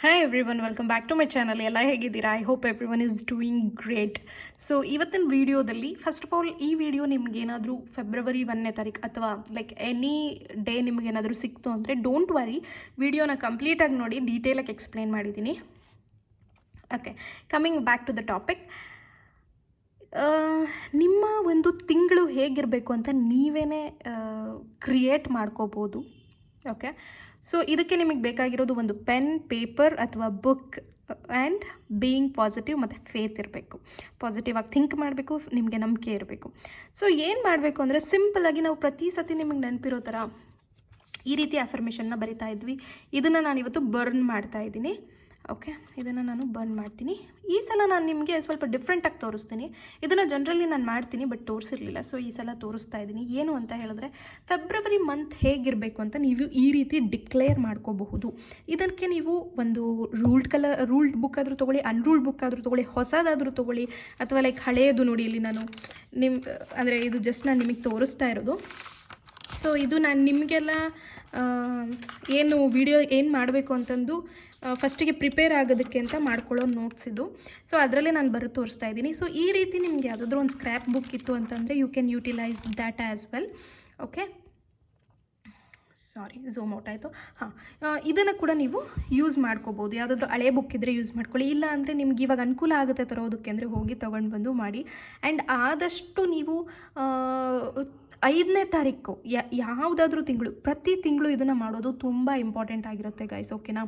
Hi everyone, welcome back to my channel. ಎಲ್ಲ ಹೇಗಿದ್ದೀರಾ? I hope everyone is doing great. So ಇವತ್ತಿನ ವೀಡಿಯೋದಲ್ಲಿ first of all ಈ video ನಿಮಗೇನಾದರೂ ಫೆಬ್ರವರಿ 1ನೇ ತಾರೀಕು ಅಥವಾ ಲೈಕ್ ಎನಿ ಡೇ ನಿಮಗೇನಾದರೂ ಸಿಕ್ತು ಅಂದರೆ ಡೋಂಟ್ ವರಿ, ವಿಡಿಯೋನ ಕಂಪ್ಲೀಟಾಗಿ ನೋಡಿ, ಡೀಟೇಲಾಗಿ ಎಕ್ಸ್ಪ್ಲೇನ್ ಮಾಡಿದ್ದೀನಿ. Okay, coming back to the topic. ನಿಮ್ಮ ಒಂದು ತಿಂಗಳು ಹೇಗಿರಬೇಕು ಅಂತ ನೀವೇ ಕ್ರಿಯೇಟ್ ಮಾಡ್ಕೋಬೋದು. ಓಕೆ, ಸೊ ಇದಕ್ಕೆ ನಿಮಗೆ ಬೇಕಾಗಿರೋದು ಒಂದು ಪೆನ್, ಪೇಪರ್ ಅಥವಾ ಬುಕ್ ಆ್ಯಂಡ್ ಬೀಯಿಂಗ್ ಪಾಸಿಟಿವ್ ಮತ್ತು ಫೇತ್ ಇರಬೇಕು. ಪಾಸಿಟಿವ್ ಆಗಿ ಥಿಂಕ್ ಮಾಡಬೇಕು, ನಿಮಗೆ ನಂಬಿಕೆ ಇರಬೇಕು. ಸೊ ಏನು ಮಾಡಬೇಕು ಅಂದರೆ ಸಿಂಪಲಾಗಿ ನಾವು ಪ್ರತಿ ಸತಿ ನಿಮಗೆ ನೆನಪಿರೋ ಥರ ಈ ರೀತಿ ಅಫರ್ಮೇಷನ್ನ ಬರಿತಾ ಇದ್ವಿ. ಇದನ್ನು ನಾನು ಇವತ್ತು ಬರ್ನ್ ಮಾಡ್ತಾ ಇದ್ದೀನಿ. ಓಕೆ, ಇದನ್ನು ನಾನು ಬರ್ನ್ ಮಾಡ್ತೀನಿ. ಈ ಸಲ ನಾನು ನಿಮಗೆ ಸ್ವಲ್ಪ ಡಿಫ್ರೆಂಟಾಗಿ ತೋರಿಸ್ತೀನಿ. ಇದನ್ನು ಜನರಲಿ ನಾನು ಮಾಡ್ತೀನಿ, ಬಟ್ ತೋರಿಸಿರಲಿಲ್ಲ. ಸೊ ಈ ಸಲ ತೋರಿಸ್ತಾ ಇದ್ದೀನಿ. ಏನು ಅಂತ ಹೇಳಿದ್ರೆ, ಫೆಬ್ರವರಿ ಮಂತ್ ಹೇಗಿರಬೇಕು ಅಂತ ನೀವು ಈ ರೀತಿ ಡಿಕ್ಲೇರ್ ಮಾಡ್ಕೋಬಹುದು. ಇದಕ್ಕೆ ನೀವು ಒಂದು ರೂಲ್ಡ್ ಬುಕ್ ಆದರೂ ತೊಗೊಳ್ಳಿ, ಅನ್ರೂಲ್ಡ್ ಬುಕ್ ಆದರೂ ತೊಗೊಳ್ಳಿ, ಹೊಸದಾದರೂ ತೊಗೊಳ್ಳಿ, ಅಥವಾ ಲೈಕ್ ಹಳೆಯದು ನೋಡಿ. ಇಲ್ಲಿ ನಾನು ಅಂದರೆ ಇದು ಜಸ್ಟ್ ನಾನು ನಿಮಗೆ ತೋರಿಸ್ತಾ ಇರೋದು. ಸೊ ಇದು ನಾನು ನಿಮಗೆಲ್ಲ ಏನು ವಿಡಿಯೋ ಏನು ಮಾಡಬೇಕು ಅಂತಂದು ಫಸ್ಟಿಗೆ ಪ್ರಿಪೇರ್ ಆಗೋದಕ್ಕೆ ಅಂತ ಮಾಡ್ಕೊಳ್ಳೋ ನೋಟ್ಸ್ ಇದು. ಸೊ ಅದರಲ್ಲೇ ನಾನು ಬರೋದು ತೋರಿಸ್ತಾ ಇದ್ದೀನಿ. ಸೊ ಈ ರೀತಿ ನಿಮಗೆ ಯಾವುದಾದ್ರೂ ಒಂದು ಸ್ಕ್ರ್ಯಾಪ್ ಬುಕ್ ಇತ್ತು ಅಂತಂದರೆ you can utilise that as well. Okay, sorry, zoom out ಆಯಿತು. ಹಾಂ, ಇದನ್ನು ಕೂಡ ನೀವು ಯೂಸ್ ಮಾಡ್ಕೋಬೋದು. ಯಾವುದಾದ್ರೂ ಹಳೆ ಬುಕ್ ಇದ್ದರೆ ಯೂಸ್ ಮಾಡ್ಕೊಳ್ಳಿ. ಇಲ್ಲ ಅಂದರೆ ನಿಮ್ಗೆ ಇವಾಗ ಅನುಕೂಲ ಆಗುತ್ತೆ ತರೋದಕ್ಕೆ ಅಂದರೆ ಹೋಗಿ ತೊಗೊಂಡು ಬಂದು ಮಾಡಿ. ಆ್ಯಂಡ್ ಆದಷ್ಟು ನೀವು 5ನೇ ತಾರೀಕು ಯಾವುದಾದ್ರೂ ತಿಂಗಳು, ಪ್ರತಿ ತಿಂಗಳು ಇದನ್ನು ಮಾಡೋದು ತುಂಬ ಇಂಪಾರ್ಟೆಂಟ್ ಆಗಿರುತ್ತೆ ಗೈಸ್. ಓಕೆನಾ?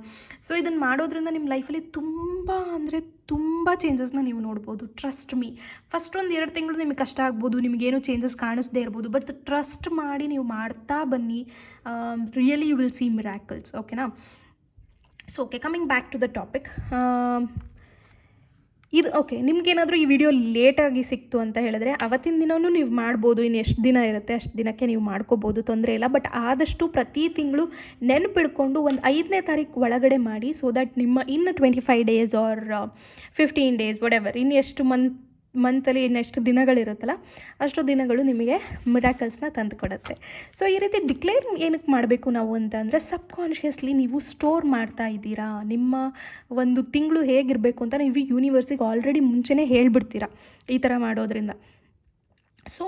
ಸೊ ಇದನ್ನು ಮಾಡೋದ್ರಿಂದ ನಿಮ್ಮ ಲೈಫಲ್ಲಿ ತುಂಬ ಅಂದರೆ ತುಂಬ ಚೇಂಜಸ್ನ ನೀವು ನೋಡ್ಬೋದು. Trust me. ಫಸ್ಟ್ ಒಂದು 2 ತಿಂಗಳು ನಿಮಗೆ ಕಷ್ಟ ಆಗ್ಬೋದು, ನಿಮಗೇನು ಚೇಂಜಸ್ ಕಾಣಿಸ್ದೇ ಇರ್ಬೋದು, ಬಟ್ ಟ್ರಸ್ಟ್ ಮಾಡಿ ನೀವು ಮಾಡ್ತಾ ಬನ್ನಿ. Really you will see miracles. ಓಕೆನಾ? So okay, coming back to the topic. ಇದು ಓಕೆ, ನಿಮಗೇನಾದರೂ ಈ ವಿಡಿಯೋ ಲೇಟಾಗಿ ಸಿಕ್ತು ಅಂತ ಹೇಳಿದ್ರೆ ಅವತ್ತಿನ ದಿನವೂ ನೀವು ಮಾಡ್ಬೋದು. ಇನ್ನು ಎಷ್ಟು ದಿನ ಇರುತ್ತೆ ಅಷ್ಟು ದಿನಕ್ಕೆ ನೀವು ಮಾಡ್ಕೋಬೋದು, ತೊಂದರೆ ಇಲ್ಲ. ಬಟ್ ಆದಷ್ಟು ಪ್ರತಿ ತಿಂಗಳು ನೆನಪಿಡ್ಕೊಂಡು ಒಂದು 5ನೇ ತಾರೀಕು ಒಳಗಡೆ ಮಾಡಿ. ಸೊ ದ್ಯಾಟ್ ನಿಮ್ಮ ಇನ್ನು 25 ಡೇಸ್ ಆರ್ 15 ಡೇಸ್ ವಾಟ್ ಇನ್ನು ಎಷ್ಟು ಮಂತಲ್ಲಿ ಇನ್ನೆಷ್ಟು ದಿನಗಳಿರುತ್ತಲ್ಲ ಅಷ್ಟು ದಿನಗಳು ನಿಮಗೆ ಮಿರಾಕಲ್ಸ್ನ ತಂದು ಕೊಡುತ್ತೆ. ಸೊ ಈ ರೀತಿ ಡಿಕ್ಲೇರ್ ಏನಕ್ಕೆ ಮಾಡಬೇಕು ನಾವು ಅಂತ ಅಂದರೆ, ಸಬ್ಕಾನ್ಷಿಯಸ್ಲಿ ನೀವು ಸ್ಟೋರ್ ಮಾಡ್ತಾ ಇದ್ದೀರಾ ನಿಮ್ಮ ಒಂದು ತಿಂಗಳು ಹೇಗಿರಬೇಕು ಅಂತ. ನೀವು ಯೂನಿವರ್ಸಿಗೆ ಆಲ್ರೆಡಿ ಮುಂಚೆನೇ ಹೇಳ್ಬಿಡ್ತೀರಾ ಈ ಥರ ಮಾಡೋದ್ರಿಂದ. ಸೊ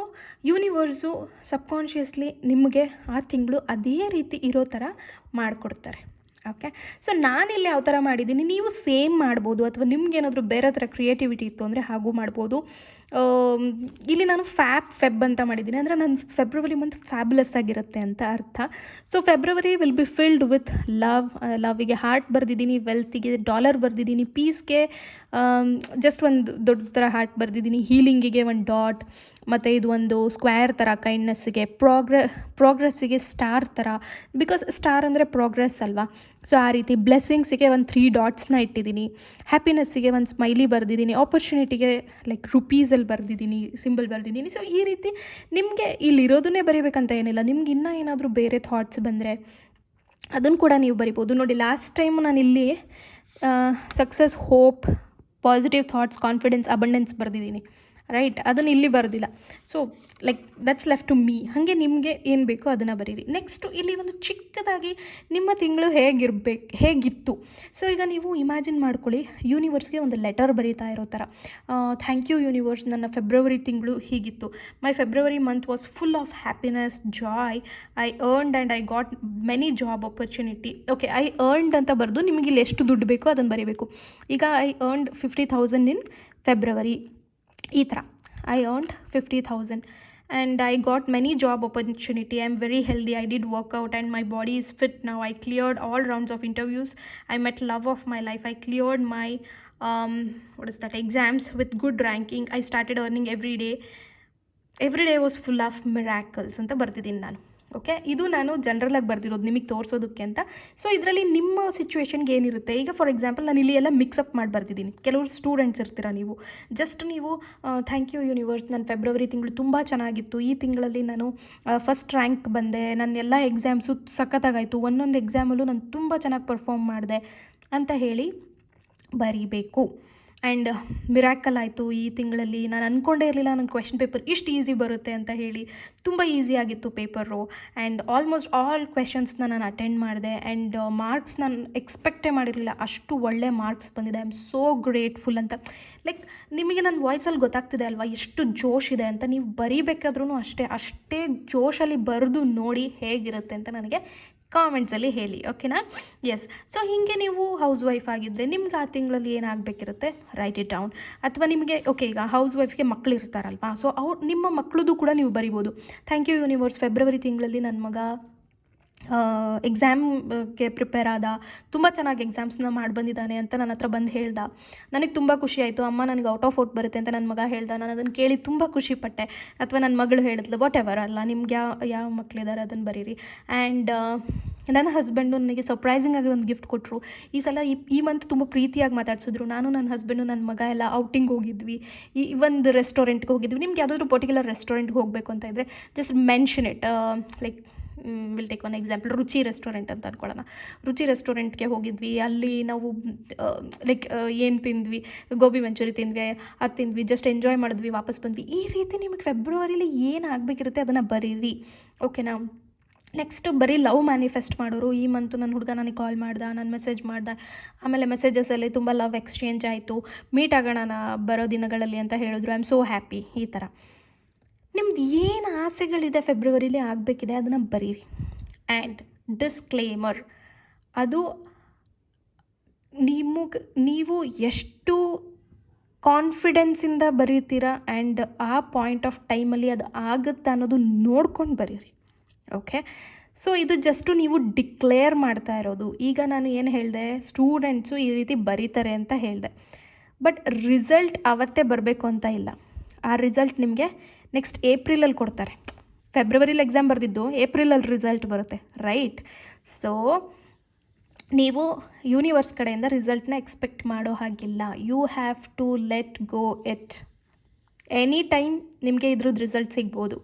ಯೂನಿವರ್ಸು ಸಬ್ಕಾನ್ಷಿಯಸ್ಲಿ ನಿಮಗೆ ಆ ತಿಂಗಳು ಅದೇ ರೀತಿ ಇರೋ ಥರ ಮಾಡಿಕೊಡ್ತಾರೆ. ಓಕೆ, ಸೊ ನಾನಿಲ್ಲಿ ಯಾವ ಥರ ಮಾಡಿದ್ದೀನಿ, ನೀವು ಸೇಮ್ ಮಾಡ್ಬೋದು. ಅಥವಾ ನಿಮ್ಗೇನಾದರೂ ಬೇರೆ ಥರ ಕ್ರಿಯೇಟಿವಿಟಿ ಇತ್ತು ಅಂದರೆ ಹಾಗೂ ಮಾಡ್ಬೋದು. ಇಲ್ಲಿ ನಾನು ಫೆಬ್ ಅಂತ ಮಾಡಿದ್ದೀನಿ. ಅಂದರೆ ನಾನು ಫೆಬ್ರವರಿ ಮಂತ್ ಫ್ಯಾಬ್ಯುಲಸ್ ಆಗಿರುತ್ತೆ ಅಂತ ಅರ್ಥ. So February will be filled with ಲವ್ಗೆ ಹಾರ್ಟ್ ಬರೆದಿದ್ದೀನಿ, ವೆಲ್ತಿಗೆ ಡಾಲರ್ ಬರೆದಿದ್ದೀನಿ, ಪೀಸ್ಗೆ ಜಸ್ಟ್ ಒಂದು ದೊಡ್ಡ ಥರ ಹಾರ್ಟ್ ಬರೆದಿದ್ದೀನಿ, ಹೀಲಿಂಗಿಗೆ ಒಂದು ಡಾಟ್, ಮತ್ತು ಇದು ಒಂದು ಸ್ಕ್ವೇರ್ ಥರ ಕೈಂಡ್ನೆಸ್ಸಿಗೆ, ಪ್ರೋಗ್ರೆಸ್ಸಿಗೆ ಸ್ಟಾರ್ ಥರ, ಬಿಕಾಸ್ ಸ್ಟಾರ್ ಅಂದರೆ ಪ್ರೋಗ್ರೆಸ್ ಅಲ್ವಾ. ಸೊ ಆ ರೀತಿ ಬ್ಲೆಸ್ಸಿಂಗ್ಸಿಗೆ ಒಂದು 3 ಡಾಟ್ಸ್ನ ಇಟ್ಟಿದ್ದೀನಿ, ಹ್ಯಾಪಿನೆಸ್ಸಿಗೆ ಒಂದು ಸ್ಮೈಲಿ ಬರೆದಿದ್ದೀನಿ, ಆಪರ್ಚುನಿಟಿಗೆ ಲೈಕ್ ರುಪೀಸಲ್ಲಿ ಬರೆದಿದ್ದೀನಿ, ಸಿಂಬಲ್ ಬರೆದಿದ್ದೀನಿ. ಸೊ ಈ ರೀತಿ ನಿಮಗೆ ಇಲ್ಲಿರೋದನ್ನೇ ಬರೀಬೇಕಂತ ಏನಿಲ್ಲ. ನಿಮ್ಗೆ ಇನ್ನೂ ಏನಾದರೂ ಬೇರೆ ಥಾಟ್ಸ್ ಬಂದರೆ ಅದನ್ನು ಕೂಡ ನೀವು ಬರಿಬೋದು. ನೋಡಿ, ಲಾಸ್ಟ್ ಟೈಮು ನಾನು ಇಲ್ಲಿ success, hope, positive thoughts, confidence, abundance ಬರೆದಿದ್ದೀನಿ, ರೈಟ್? ಅದನ್ನು ಇಲ್ಲಿ ಬರೋದಿಲ್ಲ. So like that's left to me. ಹಾಗೆ ನಿಮಗೆ ಏನು ಬೇಕೋ ಅದನ್ನು ಬರೀರಿ. ನೆಕ್ಸ್ಟು ಇಲ್ಲಿ ಒಂದು ಚಿಕ್ಕದಾಗಿ ನಿಮ್ಮ ತಿಂಗಳು ಹೇಗಿತ್ತು. ಸೊ ಈಗ ನೀವು ಇಮ್ಯಾಜಿನ್ ಮಾಡ್ಕೊಳ್ಳಿ, ಯೂನಿವರ್ಸ್ಗೆ ಒಂದು ಲೆಟರ್ ಬರೀತಾ ಇರೋ ಥರ. ಥ್ಯಾಂಕ್ ಯು ಯೂನಿವರ್ಸ್, ನನ್ನ ಫೆಬ್ರವರಿ ತಿಂಗಳು ಹೀಗಿತ್ತು. My February month was full of happiness, joy. I earned and I got many job opportunity. Okay, I earned ಅಂತ ಬರೆದು ನಿಮಗೆ ಇಲ್ಲಿ ಎಷ್ಟು ದುಡ್ಡು ಬೇಕೋ ಅದನ್ನು ಬರೀಬೇಕು. ಈಗ ಐ ಅರ್ನ್ಡ್ 50,000 ಇನ್ ಫೆಬ್ರವರಿ, ಈ ಥರ. I earned 50,000 and I got many job opportunity. I'm very healthy. I did workout and my body is fit now. I cleared all rounds of interviews. I met love of my life. I cleared my exams with good ranking. I started earning every day. Every day was full of miracles ಅಂತ ಬರ್ತಿದ್ದೀನಿ ನಾನು. Okay, ಇದು ನಾನು ಜನರಲಾಗಿ ಬರೆದಿರೋದು ನಿಮಗೆ ತೋರಿಸೋದಕ್ಕೆ ಅಂತ. So ಇದರಲ್ಲಿ ನಿಮ್ಮ ಸಿಚುವೇಶನ್ಗೆ ಏನಿರುತ್ತೆ, ಈಗ ಫಾರ್ ಎಕ್ಸಾಂಪಲ್ ನಾನು ಇಲ್ಲಿ ಎಲ್ಲ ಮಿಕ್ಸಪ್ ಮಾಡಿ ಬರ್ತಿದ್ದೀನಿ. ಕೆಲವರು ಸ್ಟೂಡೆಂಟ್ಸ್ ಇರ್ತೀರ, ನೀವು ಜಸ್ಟ್ ನೀವು ಥ್ಯಾಂಕ್ ಯು ಯೂನಿವರ್ಸ್, ನನ್ನ ಫೆಬ್ರವರಿ ತಿಂಗಳು ತುಂಬ ಚೆನ್ನಾಗಿತ್ತು, ಈ ತಿಂಗಳಲ್ಲಿ ನಾನು ಫಸ್ಟ್ ರ್ಯಾಂಕ್ ಬಂದೆ, ನನ್ನ ಎಲ್ಲ ಎಕ್ಸಾಮ್ಸು ಸಖತ್ತಾಗಾಯಿತು, ಒಂದೊಂದು ಎಕ್ಸಾಮಲ್ಲೂ ನಾನು ತುಂಬ ಚೆನ್ನಾಗಿ ಪರ್ಫಾರ್ಮ್ ಮಾಡಿದೆ ಅಂತ ಹೇಳಿ ಬರೀಬೇಕು. ಆ್ಯಂಡ್ ಮಿರಾಕಲ್ ಆಯಿತು ಈ ತಿಂಗಳಲ್ಲಿ. ನಾನು ಅಂದ್ಕೊಂಡೇ ಇರಲಿಲ್ಲ ನನ್ನ ಕ್ವೆಶ್ಚನ್ ಪೇಪರ್ ಇಷ್ಟು ಈಸಿ ಬರುತ್ತೆ ಅಂತ ಹೇಳಿ. ತುಂಬ ಈಸಿ ಆಗಿತ್ತು ಪೇಪರು. ಆ್ಯಂಡ್ ಆಲ್ಮೋಸ್ಟ್ ಆಲ್ ಕ್ವೆಶನ್ಸ್ನ ನಾನು ಅಟೆಂಡ್ ಮಾಡಿದೆ. ಆ್ಯಂಡ್ ಮಾರ್ಕ್ಸ್ ನಾನು ಎಕ್ಸ್ಪೆಕ್ಟೇ ಮಾಡಿರಲಿಲ್ಲ, ಅಷ್ಟು ಒಳ್ಳೆ ಮಾರ್ಕ್ಸ್ ಬಂದಿದೆ. ಐ ಆಮ್ ಸೋ ಗ್ರೇಟ್ಫುಲ್ ಅಂತ. ಲೈಕ್ ನಿಮಗೆ ನನ್ನ ವಾಯ್ಸಲ್ಲಿ ಗೊತ್ತಾಗ್ತಿದೆ ಅಲ್ವಾ ಎಷ್ಟು ಜೋಶ್ ಇದೆ ಅಂತ. ನೀವು ಬರೀಬೇಕಾದ್ರೂ ಅಷ್ಟೇ ಜೋಶಲ್ಲಿ ಬರೆದು ನೋಡಿ ಹೇಗಿರುತ್ತೆ ಅಂತ ನನಗೆ ಕಾಮೆಂಟ್ಸಲ್ಲಿ ಹೇಳಿ, ಓಕೆನಾ? ಎಸ್. ಸೊ ಹೀಗೆ ನೀವು ಹೌಸ್ ವೈಫ್ ಆಗಿದ್ದರೆ ನಿಮ್ಗೆ ಆ ತಿಂಗಳಲ್ಲಿ ಏನಾಗಬೇಕಿರುತ್ತೆ, ರೈಟ್ ಇಟ್ ಡೌನ್. ಅಥವಾ ನಿಮಗೆ ಓಕೆ, ಈಗ ಹೌಸ್ ವೈಫ್ಗೆ ಮಕ್ಕಳು ಇರ್ತಾರಲ್ವಾ, ಸೊ ನಿಮ್ಮ ಮಕ್ಕಳದು ಕೂಡ ನೀವು ಬರಿಬೋದು. ಥ್ಯಾಂಕ್ ಯು ಯೂನಿವರ್ಸ್, ಫೆಬ್ರವರಿ ತಿಂಗಳಲ್ಲಿ ನನ್ನ ಮಗ ಎಕ್ಸಾಮ್ಗೆ ಪ್ರಿಪೇರ್ ಆದ, ತುಂಬ ಚೆನ್ನಾಗಿ ಎಕ್ಸಾಮ್ಸ್ನ ಮಾಡಿ ಬಂದಿದ್ದಾನೆ ಅಂತ ನನ್ನ ಹತ್ರ ಬಂದು ಹೇಳ್ದ. ನನಗೆ ತುಂಬ ಖುಷಿ ಆಯಿತು. ಅಮ್ಮ ನನಗೆ ಔಟ್ ಆಫ್ ಔಟ್ ಬರುತ್ತೆ ಅಂತ ನನ್ನ ಮಗ ಹೇಳ್ದ. ನಾನು ಅದನ್ನು ಕೇಳಿ ತುಂಬ ಖುಷಿಪಟ್ಟೆ. ಅಥವಾ ನನ್ನ ಮಗಳು ಹೇಳಿದ್ಲು, ವಾಟ್ ಎವರ್ ಅಲ್ಲ, ನಿಮ್ಗೆ ಯಾವ ಮಕ್ಕಳಿದ್ದಾರೆ ಅದನ್ನು ಬರೀರಿ. ಆ್ಯಂಡ್ ನನ್ನ ಹಸ್ಬೆಂಡು ನನಗೆ ಸರ್ಪ್ರೈಸಿಂಗಾಗಿ ಒಂದು ಗಿಫ್ಟ್ ಕೊಟ್ಟರು. ಈ ಸಲ ಈ ಮಂತ್ ತುಂಬ ಪ್ರೀತಿಯಾಗಿ ಮಾತಾಡ್ಸಿದ್ರು. ನಾನು ನನ್ನ ಹಸ್ಬೆಂಡು ನನ್ನ ಮಗ ಎಲ್ಲ ಔಟಿಂಗ್ ಹೋಗಿದ್ವಿ, ಈ ಒಂದು ರೆಸ್ಟೋರೆಂಟ್ಗೆ ಹೋಗಿದ್ವಿ. ನಿಮ್ಗೆ ಯಾವುದಾದ್ರೂ ಪರ್ಟಿಕ್ಯುಲರ್ ರೆಸ್ಟೋರೆಂಟ್ಗೆ ಹೋಗಬೇಕು ಅಂತ ಇದ್ದರೆ just mention it. Like will take one example, ರುಚಿ ರೆಸ್ಟೋರೆಂಟ್ ಅಂತ ಅಂದ್ಕೊಳ್ಳೋಣ. ರುಚಿ ರೆಸ್ಟೋರೆಂಟ್ಗೆ ಹೋಗಿದ್ವಿ. ಅಲ್ಲಿ ನಾವು ಲೈಕ್ ಏನು ತಿಂದ್ವಿ, ಗೋಬಿ ಮಂಚೂರಿ ತಿಂದ್ವಿ, ಅದು ತಿಂದ್ವಿ, ಜಸ್ಟ್ ಎಂಜಾಯ್ ಮಾಡಿದ್ವಿ, ವಾಪಸ್ ಬಂದ್ವಿ. ಈ ರೀತಿ ನಿಮಗೆ ಫೆಬ್ರವರಿಲಿ ಏನು ಆಗಬೇಕಿರುತ್ತೆ ಅದನ್ನು ಬರೀರಿ, ಓಕೆನಾ? ನೆಕ್ಸ್ಟು ಬರೀ ಲವ್ ಮ್ಯಾನಿಫೆಸ್ಟ್ ಮಾಡೋರು. ಈ ಮಂತು ನನ್ನ ಹುಡುಗ ನನಗೆ ಕಾಲ್ ಮಾಡ್ದೆ, ನಾನು ಮೆಸೇಜ್ ಮಾಡ್ದೆ, ಆಮೇಲೆ ಮೆಸೇಜಸಲ್ಲಿ ತುಂಬ ಲವ್ ಎಕ್ಸ್ಚೇಂಜ್ ಆಯಿತು, ಮೀಟ್ ಆಗೋಣ ಬರೋ ದಿನಗಳಲ್ಲಿ ಅಂತ ಹೇಳಿದ್ರು. I am so happy. ಈ ಥರ ನಿಮ್ದು ಏನು ಆಸೆಗಳಿದೆ ಫೆಬ್ರವರಿಲಿ ಆಗಬೇಕಿದೆ ಅದನ್ನು ಬರೀರಿ. ಆ್ಯಂಡ್ ಡಿಸ್ಕ್ಲೇಮರ್, ಅದು ನೀವು ಎಷ್ಟು ಕಾನ್ಫಿಡೆನ್ಸಿಂದ ಬರೀತೀರಾ ಆ್ಯಂಡ್ ಆ ಪಾಯಿಂಟ್ ಆಫ್ ಟೈಮಲ್ಲಿ ಅದು ಆಗುತ್ತೆ ಅನ್ನೋದು ನೋಡ್ಕೊಂಡು ಬರೀರಿ, ಓಕೆ? ಸೊ ಇದು ಜಸ್ಟು ನೀವು ಡಿಕ್ಲೇರ್ ಮಾಡ್ತಾ ಇರೋದು. ಈಗ ನಾನು ಏನು ಹೇಳಿದೆ, ಸ್ಟೂಡೆಂಟ್ಸು ಈ ರೀತಿ ಬರೀತಾರೆ ಅಂತ ಹೇಳಿದೆ, ಬಟ್ ರಿಸಲ್ಟ್ ಅವತ್ತೇ ಬರಬೇಕು ಅಂತ ಇಲ್ಲ. ಆ ರಿಸಲ್ಟ್ ನಿಮಗೆ ನೆಕ್ಸ್ಟ್ ಏಪ್ರಿಲಲ್ಲಿ ಕೊಡ್ತಾರೆ. ಫೆಬ್ರವರಿಲಿ ಎಕ್ಸಾಮ್ ಬರೆದಿದ್ದು ಏಪ್ರಿಲಲ್ಲಿ ರಿಸಲ್ಟ್ ಬರುತ್ತೆ, ರೈಟ್? ಸೊ ನೀವು ಯೂನಿವರ್ಸ್ ಕಡೆಯಿಂದ ರಿಸಲ್ಟ್ನ ಎಕ್ಸ್ಪೆಕ್ಟ್ ಮಾಡೋ ಹಾಗಿಲ್ಲ. You have to let go it. Any time ನಿಮಗೆ ಇದ್ರದ್ದು ರಿಸಲ್ಟ್ ಸಿಗ್ಬೋದು.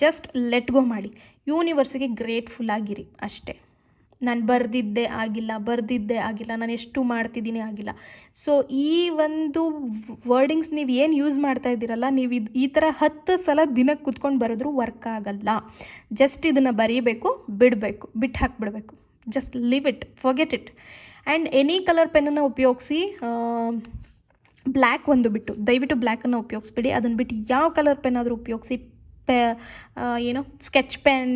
ಜಸ್ಟ್ ಲೆಟ್ ಗೋ ಮಾಡಿ. ಯೂನಿವರ್ಸಿಗೆ ಗ್ರೇಟ್ಫುಲ್ ಆಗಿರಿ ಅಷ್ಟೇ. ನಾನು ಬರೆದಿದ್ದೇ ಆಗಿಲ್ಲ, ನಾನು ಎಷ್ಟು ಮಾಡ್ತಿದ್ದೀನಿ ಆಗಿಲ್ಲ. ಸೊ ಈ ಒಂದು ವರ್ಡಿಂಗ್ಸ್ ನೀವು ಏನು ಯೂಸ್ ಮಾಡ್ತಾ ಇದ್ದೀರಲ್ಲ, ನೀವು ಈ ಥರ 10 ಸಲ ದಿನಕ್ಕೆ ಕೂತ್ಕೊಂಡು ಬರೆದ್ರೂ ವರ್ಕ್ ಆಗಲ್ಲ. ಜಸ್ಟ್ ಇದನ್ನು ಬರೀಬೇಕು, ಬಿಟ್ಟು ಹಾಕಿಬಿಡ್ಬೇಕು. Just leave it, forget it. And any colour ಪೆನ್ನನ್ನು ಉಪಯೋಗಿಸಿ, ಬ್ಲ್ಯಾಕ್ ಒಂದು ಬಿಟ್ಟು, ದಯವಿಟ್ಟು ಬ್ಲ್ಯಾಕನ್ನು ಉಪಯೋಗಿಸ್ಬಿಡಿ. ಅದನ್ನು ಬಿಟ್ಟು ಯಾವ ಕಲರ್ ಪೆನ್ ಆದರೂ ಉಪಯೋಗಿಸಿ. Sketch pen,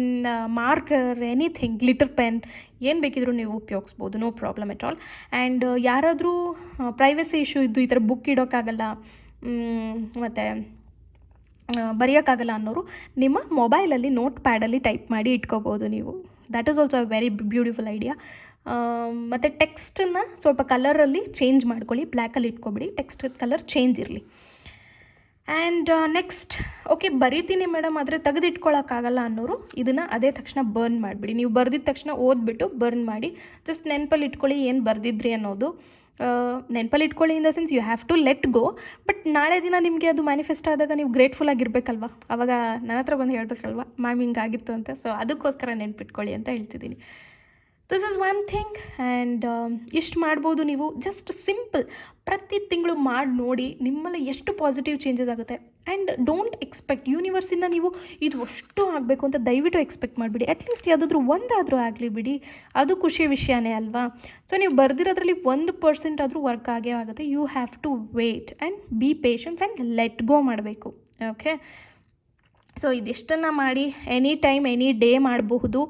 marker, anything, glitter pen, ಏನು ಬೇಕಿದ್ರೂ ನೀವು ಉಪಯೋಗಿಸ್ಬೋದು, no problem at all. And ಯಾರಾದರೂ ಪ್ರೈವಸಿ ಇಶ್ಯೂ ಇದ್ದು ಈ ಥರ ಬುಕ್ ಇಡೋಕ್ಕಾಗಲ್ಲ ಮತ್ತು ಬರೆಯೋಕ್ಕಾಗಲ್ಲ ಅನ್ನೋರು ನಿಮ್ಮ ಮೊಬೈಲಲ್ಲಿ ನೋಟ್ ಪ್ಯಾಡಲ್ಲಿ ಟೈಪ್ ಮಾಡಿ ಇಟ್ಕೋಬೋದು ನೀವು. That is also a very beautiful idea. ಮತ್ತು ಟೆಕ್ಸ್ಟನ್ನು ಸ್ವಲ್ಪ ಕಲರಲ್ಲಿ ಚೇಂಜ್ ಮಾಡ್ಕೊಳ್ಳಿ, ಬ್ಲ್ಯಾಕಲ್ಲಿ ಇಟ್ಕೊಬಿಡಿ, ಟೆಕ್ಸ್ಟ್ ಕಲರ್ ಚೇಂಜ್ ಇರಲಿ. ಆ್ಯಂಡ್ ನೆಕ್ಸ್ಟ್, ಓಕೆ ಬರೀತೀನಿ ಮೇಡಮ್ ಆದರೆ ತೆಗೆದಿಟ್ಕೊಳ್ಳೋಕ್ಕಾಗಲ್ಲ ಅನ್ನೋರು ಇದನ್ನು ಅದೇ ತಕ್ಷಣ ಬರ್ನ್ ಮಾಡಿಬಿಡಿ. ನೀವು ಬರೆದಿದ್ದ ತಕ್ಷಣ ಓದ್ಬಿಟ್ಟು ಬರ್ನ್ ಮಾಡಿ. ಜಸ್ಟ್ ನೆನಪಲ್ಲಿ ಇಟ್ಕೊಳ್ಳಿ ಏನು ಬರೆದಿದ್ರಿ ಅನ್ನೋದು. ನೆನಪಲ್ಲಿ ಇಟ್ಕೊಳ್ಳಿ in the sense you have to let go. But ನಾಳೆ ದಿನ ನಿಮಗೆ ಅದು ಮ್ಯಾನಿಫೆಸ್ಟ್ ಆದಾಗ ನೀವು ಗ್ರೇಟ್ಫುಲ್ ಆಗಿರಬೇಕಲ್ವ, ಆವಾಗ ನನ್ನ ಹತ್ರ ಬಂದು ಹೇಳಬೇಕಲ್ವ ಮ್ಯಾಮ್ ಹಿಂಗಾಗಿತ್ತು ಅಂತ. ಸೊ ಅದಕ್ಕೋಸ್ಕರ ನೆನಪಿಟ್ಕೊಳ್ಳಿ ಅಂತ ಹೇಳ್ತಿದ್ದೀನಿ. This is one thing. And ಇಷ್ಟು ಮಾಡ್ಬೋದು ನೀವು. ಜಸ್ಟ್ ಸಿಂಪಲ್ ಪ್ರತಿ ತಿಂಗಳು ಮಾಡಿ ನೋಡಿ, ನಿಮ್ಮಲ್ಲಿ ಎಷ್ಟು ಪಾಸಿಟಿವ್ ಚೇಂಜಸ್ ಆಗುತ್ತೆ. ಆ್ಯಂಡ್ ಡೋಂಟ್ ಎಕ್ಸ್ಪೆಕ್ಟ್ ಯೂನಿವರ್ಸಿಂದ ನೀವು ಇದು ಅಷ್ಟು ಆಗಬೇಕು ಅಂತ ದಯವಿಟ್ಟು ಎಕ್ಸ್ಪೆಕ್ಟ್ ಮಾಡಿಬಿಡಿ. ಅಟ್ಲೀಸ್ಟ್ ಯಾವುದಾದ್ರೂ ಒಂದಾದರೂ ಆಗಲಿ ಬಿಡಿ, ಅದು ಖುಷಿ ವಿಷಯನೇ ಅಲ್ವಾ? ಸೊ ನೀವು ಬರೆದಿರೋದ್ರಲ್ಲಿ 1% ಆದರೂ ವರ್ಕ್ ಆಗೇ ಆಗುತ್ತೆ. You have to wait and be patience and let go ಮಾಡಬೇಕು, ಓಕೆ? ಸೊ ಇದಿಷ್ಟನ್ನು ಮಾಡಿ ಎನಿ ಟೈಮ್ ಎನಿ ಡೇ ಮಾಡಬಹುದು.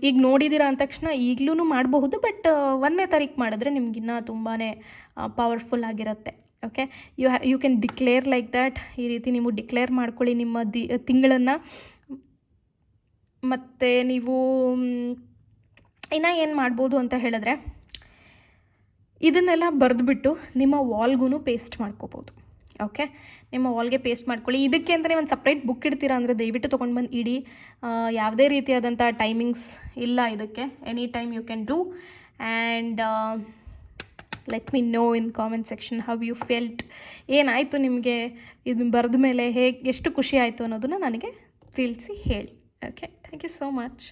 ಈಗ ನೋಡಿದ್ದೀರಾ ಅಂದ ತಕ್ಷಣ ಈಗಲೂ ಮಾಡಬಹುದು, ಬಟ್ 1ನೇ ತಾರೀಕು ಮಾಡಿದ್ರೆ ನಿಮಗಿನ್ನ ತುಂಬಾ ಪವರ್ಫುಲ್ ಆಗಿರುತ್ತೆ, okay? You can declare like that. ಈ ರೀತಿ ನೀವು ಡಿಕ್ಲೇರ್ ಮಾಡ್ಕೊಳ್ಳಿ ನಿಮ್ಮ ತಿಂಗಳನ್ನು. ಮತ್ತು ನೀವು ಇನ್ನು ಏನು ಮಾಡ್ಬೋದು ಅಂತ ಹೇಳಿದ್ರೆ, ಇದನ್ನೆಲ್ಲ ಬರೆದುಬಿಟ್ಟು ನಿಮ್ಮ ವಾಲ್ಗೂ ಪೇಸ್ಟ್ ಮಾಡ್ಕೋಬೋದು, ಓಕೆ? ನಿಮ್ಮ ವಾಲ್ಗೆ ಪೇಸ್ಟ್ ಮಾಡ್ಕೊಳ್ಳಿ. ಇದಕ್ಕೆ ಅಂತಲೇ ಒಂದು ಸಪ್ರೇಟ್ ಬುಕ್ ಇಡ್ತೀರಾ ಅಂದರೆ ದಯವಿಟ್ಟು ತೊಗೊಂಡು ಬಂದು ಇಡಿ. ಯಾವುದೇ ರೀತಿಯಾದಂಥ ಟೈಮಿಂಗ್ಸ್ ಇಲ್ಲ ಇದಕ್ಕೆ. Any time you can do. And let me know in comment section how you felt. ಏನಾಯಿತು ನಿಮಗೆ ಇದು ಬರೆದ ಮೇಲೆ, ಎಷ್ಟು ಖುಷಿ ಆಯಿತು ಅನ್ನೋದನ್ನು ನನಗೆ ತಿಳಿಸಿ ಹೇಳಿ, okay? Thank you so much.